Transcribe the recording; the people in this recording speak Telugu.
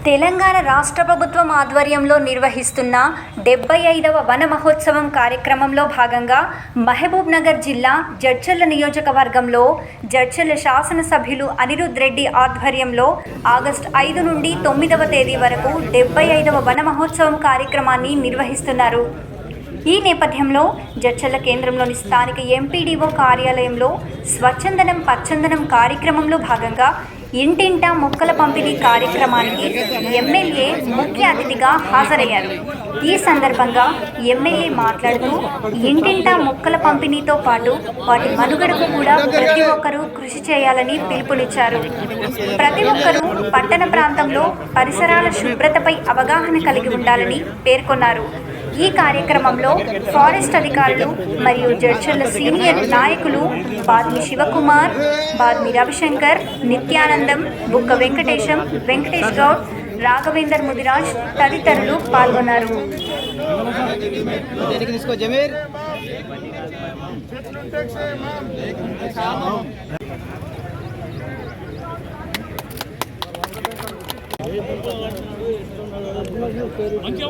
తెలంగాణ రాష్ట్ర ప్రభుత్వం ఆధ్వర్యంలో నిర్వహిస్తున్న 75వ వన మహోత్సవం కార్యక్రమంలో భాగంగా మహబూబ్ నగర్ జిల్లా జడ్చర్ల నియోజకవర్గంలో జడ్చర్ల శాసనసభ్యులు అనిరుద్ రెడ్డి ఆధ్వర్యంలో ఆగస్టు 5 నుండి 9వ తేదీ వరకు 75వ వన మహోత్సవం కార్యక్రమాన్ని నిర్వహిస్తున్నారు. ఈ నేపథ్యంలో జడ్చర్ల కేంద్రంలోని స్థానిక ఎంపీడీఓ కార్యాలయంలో స్వచ్ఛందనం పచ్చందనం కార్యక్రమంలో భాగంగా ఇంటింటా మొక్కల పంపిణీ కార్యక్రమానికి ఎమ్మెల్యే ముఖ్య అతిథిగా హాజరయ్యారు. ఈ సందర్భంగా ఎమ్మెల్యే మాట్లాడుతూ ఇంటింటా మొక్కల పంపిణీతో పాటు వాటి మనుగడకు కూడా ప్రతి ఒక్కరూ కృషి చేయాలని పిలుపునిచ్చారు. ప్రతి ఒక్కరూ పట్టణ ప్రాంతంలో పరిసరాల శుభ్రతపై అవగాహన కలిగి ఉండాలని పేర్కొన్నారు. ఈ కార్యక్రమంలో ఫారెస్ట్ అధికారులు మరియు జడ్చర్ల సీనియర్ నాయకులు బాద్మి శివకుమార్, బాద్మి రవిశంకర్, నిత్యానందం, బుక్క వెంకటేశం, వెంకటేష్ గౌడ్, రాఘవేందర్ ముదిరాజ్ తదితరులు పాల్గొన్నారు. మంచిగా